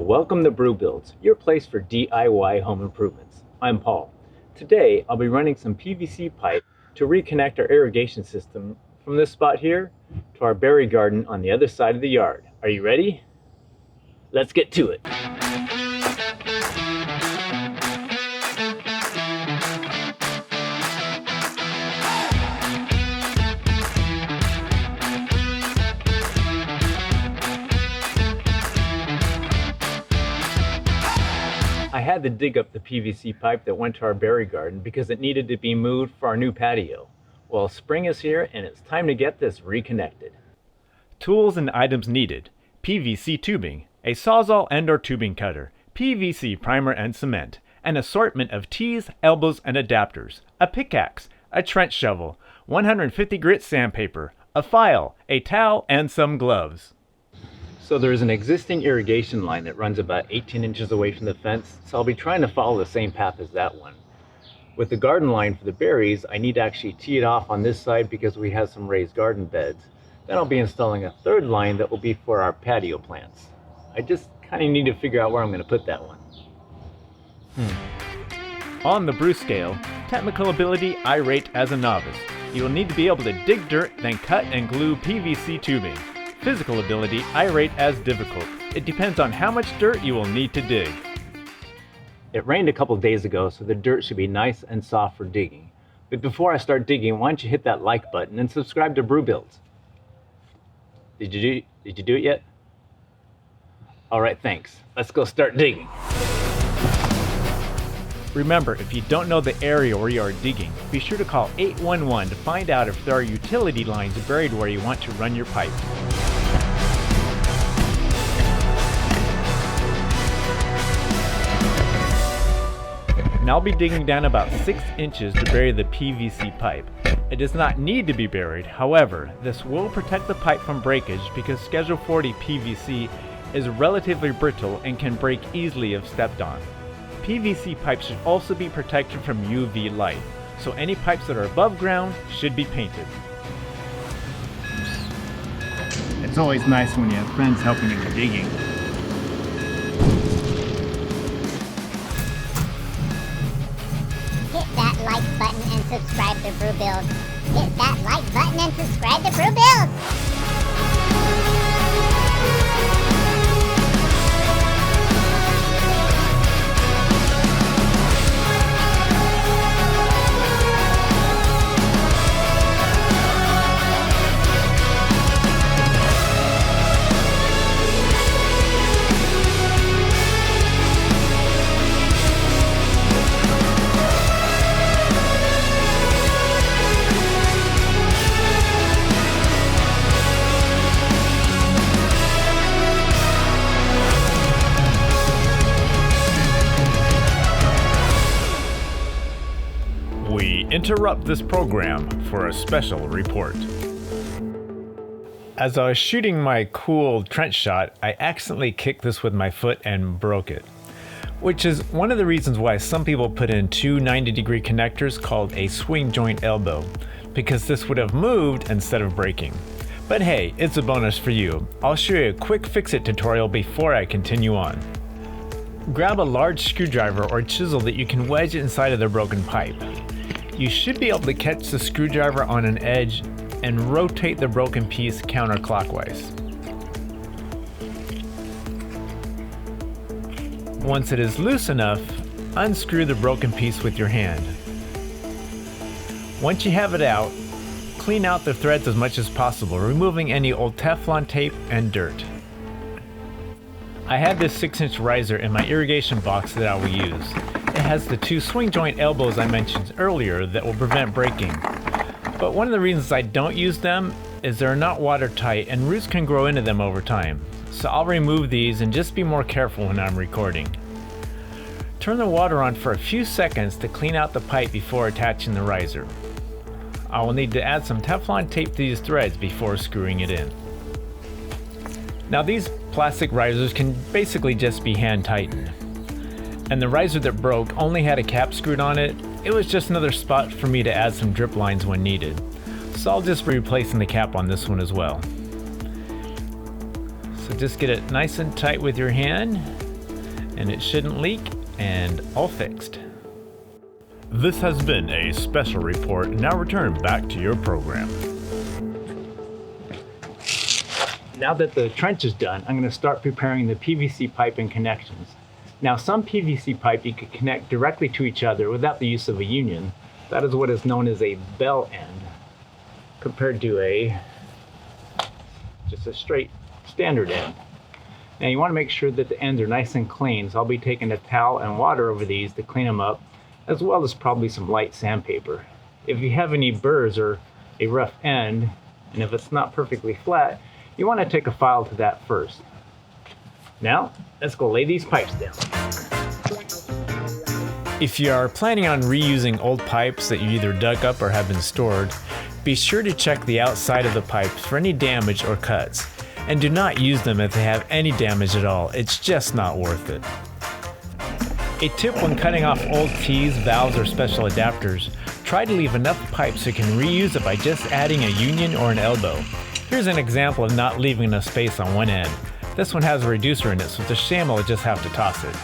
Welcome to Brew Builds, your place for DIY home improvements. I'm Paul. Today, I'll be running some PVC pipe to reconnect our irrigation system from this spot here to our berry garden on the other side of the yard. Are you ready? Let's get to it. I had to dig up the PVC pipe that went to our berry garden because it needed to be moved for our new patio. Well, spring is here and it's time to get this reconnected. Tools and items needed: PVC tubing, a Sawzall and/or tubing cutter, PVC primer and cement, an assortment of tees, elbows, and adapters, a pickaxe, a trench shovel, 150 grit sandpaper, a file, a towel, and some gloves. So there's an existing irrigation line that runs about 18 inches away from the fence, so I'll be trying to follow the same path as that one. With the garden line for the berries, I need to actually tee it off on this side because we have some raised garden beds. Then I'll be installing a third line that will be for our patio plants. I just kind of need to figure out where I'm going to put that one. On the brew scale, technical ability, I rate as a novice. You will need to be able to dig dirt, then cut and glue PVC tubing. Physical ability, I rate as difficult. It depends on how much dirt you will need to dig. It rained a couple days ago, so the dirt should be nice and soft for digging. But before I start digging, why don't you hit that like button and subscribe to Brew Builds? Did you do it yet? All right, thanks. Let's go start digging. Remember, if you don't know the area where you are digging, be sure to call 811 to find out if there are utility lines buried where you want to run your pipe. And I'll be digging down about 6 inches to bury the PVC pipe. It does not need to be buried, however, this will protect the pipe from breakage because Schedule 40 PVC is relatively brittle and can break easily if stepped on. PVC pipes should also be protected from UV light, so any pipes that are above ground should be painted. It's always nice when you have friends helping you digging. Hit that like button and subscribe to Brew Builds. Hit that like button and subscribe to Brew Builds. We interrupt this program for a special report. As I was shooting my cool trench shot, I accidentally kicked this with my foot and broke it, which is one of the reasons why some people put in two 90-degree connectors called a swing joint elbow, because this would have moved instead of breaking. But hey, it's a bonus for you. I'll show you a quick fix-it tutorial before I continue on. Grab a large screwdriver or chisel that you can wedge inside of the broken pipe. You should be able to catch the screwdriver on an edge and rotate the broken piece counterclockwise. Once it is loose enough, unscrew the broken piece with your hand. Once you have it out, clean out the threads as much as possible, removing any old Teflon tape and dirt. I have this 6-inch riser in my irrigation box that I will use. It has the two swing joint elbows I mentioned earlier that will prevent breaking. But one of the reasons I don't use them is they're not watertight and roots can grow into them over time. So I'll remove these and just be more careful when I'm recording. Turn the water on for a few seconds to clean out the pipe before attaching the riser. I will need to add some Teflon tape to these threads before screwing it in. Now these plastic risers can basically just be hand tightened. And the riser that broke only had a cap screwed on it. It was just another spot for me to add some drip lines when needed. So I'll just be replacing the cap on this one as well. So just get it nice and tight with your hand and it shouldn't leak, and all fixed. This has been a special report. Now return back to your program. Now that the trench is done, I'm going to start preparing the PVC pipe and connections. Now, some PVC pipe you can connect directly to each other without the use of a union. That is what is known as a bell end, compared to just a straight standard end. Now you want to make sure that the ends are nice and clean, so I'll be taking a towel and water over these to clean them up, as well as probably some light sandpaper. If you have any burrs or a rough end, and if it's not perfectly flat, you want to take a file to that first. Now, let's go lay these pipes down. If you are planning on reusing old pipes that you either dug up or have been stored, be sure to check the outside of the pipes for any damage or cuts, and do not use them if they have any damage at all. It's just not worth it. A tip when cutting off old tees, valves, or special adapters, try to leave enough pipe so you can reuse it by just adding a union or an elbow. Here's an example of not leaving enough space on one end. This one has a reducer in it, so with the sham I'll just have to toss it.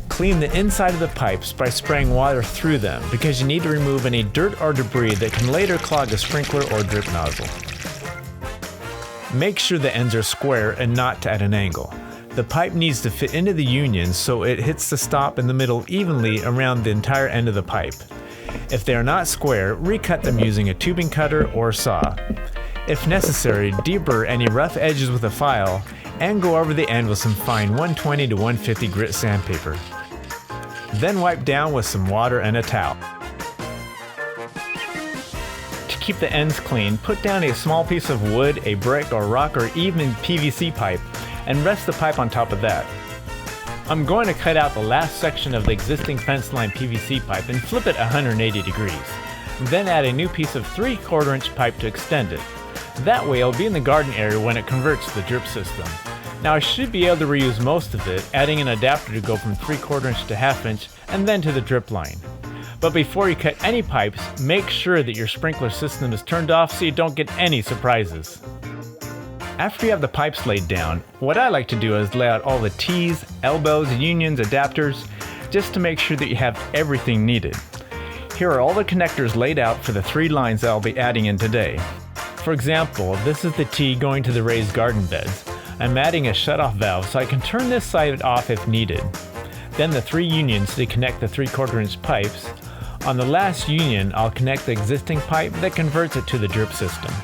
Clean the inside of the pipes by spraying water through them, because you need to remove any dirt or debris that can later clog a sprinkler or drip nozzle. Make sure the ends are square and not at an angle. The pipe needs to fit into the union so it hits the stop in the middle evenly around the entire end of the pipe. If they are not square, recut them using a tubing cutter or saw. If necessary, deburr any rough edges with a file and go over the end with some fine 120 to 150 grit sandpaper. Then wipe down with some water and a towel. To keep the ends clean, put down a small piece of wood, a brick or rock or even PVC pipe and rest the pipe on top of that. I'm going to cut out the last section of the existing fence line PVC pipe and flip it 180 degrees. Then add a new piece of 3/4 inch pipe to extend it. That way it'll be in the garden area when it converts to the drip system. Now I should be able to reuse most of it, adding an adapter to go from 3/4 inch to 1/2 inch and then to the drip line. But before you cut any pipes, make sure that your sprinkler system is turned off so you don't get any surprises. After you have the pipes laid down, what I like to do is lay out all the T's, elbows, unions, adapters, just to make sure that you have everything needed. Here are all the connectors laid out for the 3 lines that I'll be adding in today. For example, this is the T going to the raised garden beds. I'm adding a shutoff valve so I can turn this side off if needed. Then the 3 unions to connect the 3/4 inch pipes. On the last union, I'll connect the existing pipe that converts it to the drip system.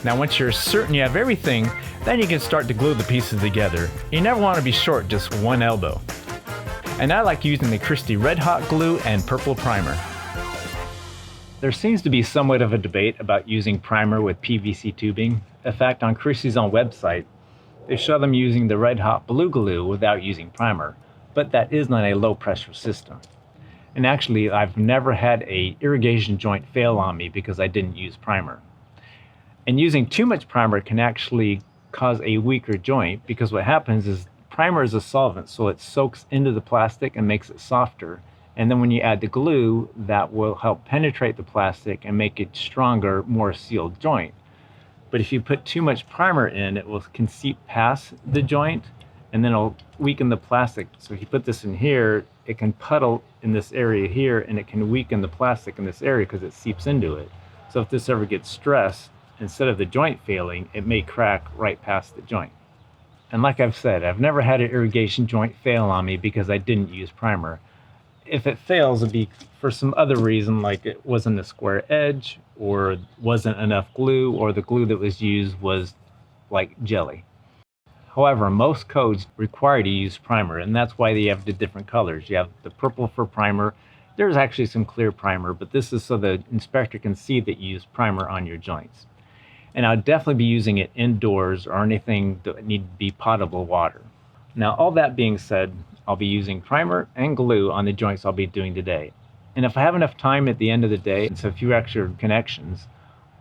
Now once you're certain you have everything, then you can start to glue the pieces together. You never want to be short just one elbow. And I like using the Christie Red Hot glue and purple primer. There seems to be somewhat of a debate about using primer with PVC tubing. In fact, on Christie's own website, they show them using the Red Hot blue glue without using primer, but that is not a low pressure system. And actually, I've never had a irrigation joint fail on me because I didn't use primer. And using too much primer can actually cause a weaker joint, because what happens is primer is a solvent, so it soaks into the plastic and makes it softer. And then when you add the glue, that will help penetrate the plastic and make it stronger, more sealed joint. But if you put too much primer in, it can seep past the joint and then it'll weaken the plastic. So if you put this in here, it can puddle in this area here and it can weaken the plastic in this area because it seeps into it. So if this ever gets stressed, instead of the joint failing, it may crack right past the joint. And like I've said, I've never had an irrigation joint fail on me because I didn't use primer. If it fails, it'd be for some other reason, like it wasn't a square edge or wasn't enough glue, or the glue that was used was like jelly. However, most codes require you to use primer, and that's why they have the different colors. You have the purple for primer. There's actually some clear primer, but this is so the inspector can see that you use primer on your joints. And I'll definitely be using it indoors or anything that need to be potable water. Now, all that being said, I'll be using primer and glue on the joints I'll be doing today. And if I have enough time at the end of the day, it's a few extra connections,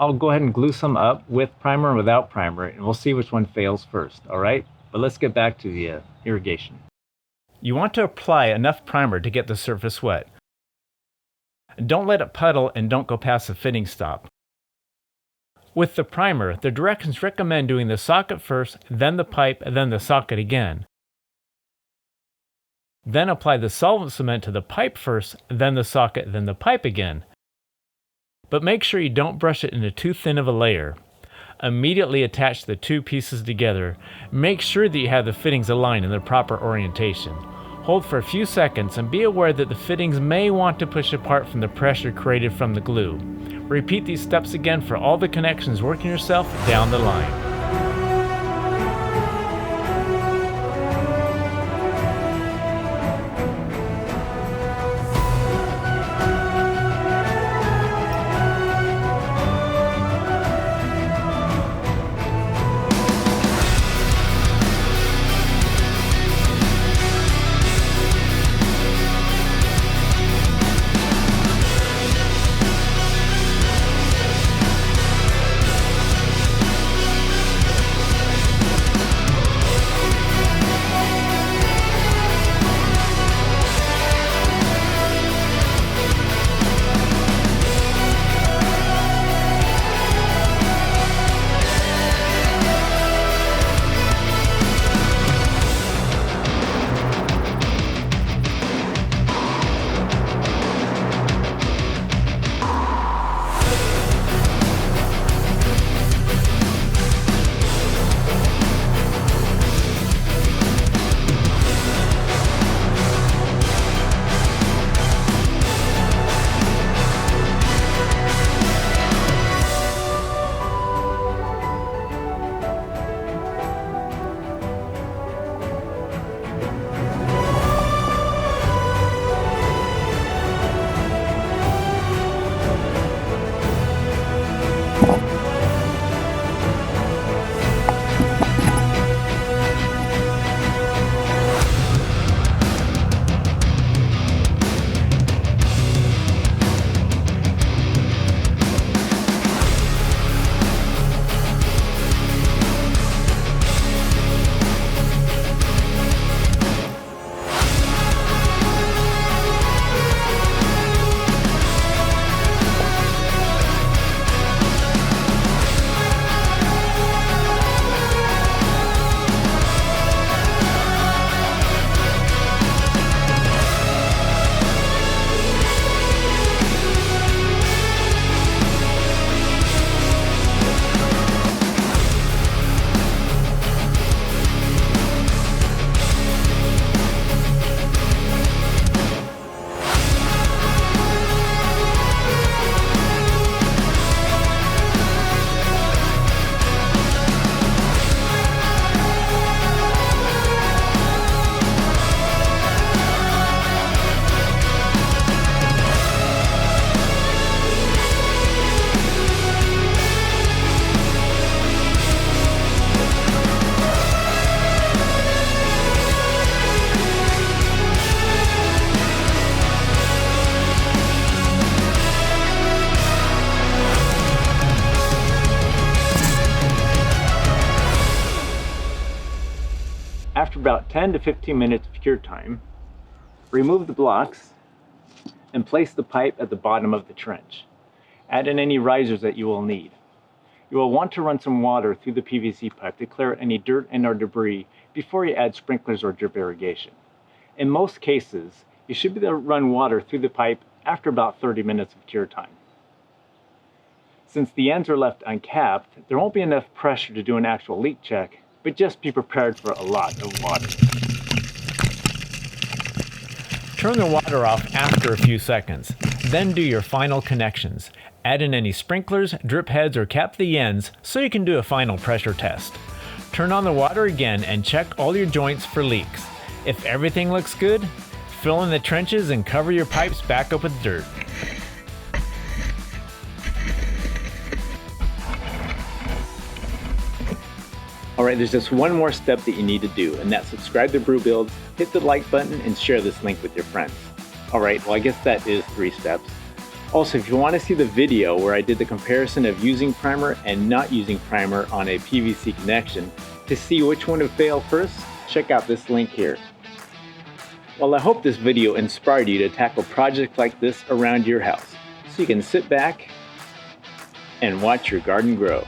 I'll go ahead and glue some up with primer and without primer, and we'll see which one fails first, all right? But let's get back to the irrigation. You want to apply enough primer to get the surface wet. Don't let it puddle and don't go past the fitting stop. With the primer, the directions recommend doing the socket first, then the pipe, then the socket again. Then apply the solvent cement to the pipe first, then the socket, then the pipe again. But make sure you don't brush it into too thin of a layer. Immediately attach the two pieces together. Make sure that you have the fittings aligned in the proper orientation. Hold for a few seconds and be aware that the fittings may want to push apart from the pressure created from the glue. Repeat these steps again for all the connections working yourself down the line. After about 10 to 15 minutes of cure time, remove the blocks and place the pipe at the bottom of the trench. Add in any risers that you will need. You will want to run some water through the PVC pipe to clear out any dirt and or debris before you add sprinklers or drip irrigation. In most cases, you should be able to run water through the pipe after about 30 minutes of cure time. Since the ends are left uncapped, there won't be enough pressure to do an actual leak check, but just be prepared for a lot of water. Turn the water off after a few seconds. Then do your final connections. Add in any sprinklers, drip heads, or cap the ends so you can do a final pressure test. Turn on the water again and check all your joints for leaks. If everything looks good, fill in the trenches and cover your pipes back up with dirt. Alright, there's just one more step that you need to do, and that's subscribe to Brew Builds, hit the like button, and share this link with your friends. Alright, well I guess that is 3 steps. Also, if you want to see the video where I did the comparison of using primer and not using primer on a PVC connection to see which one would fail first, check out this link here. Well, I hope this video inspired you to tackle projects like this around your house, so you can sit back, and watch your garden grow.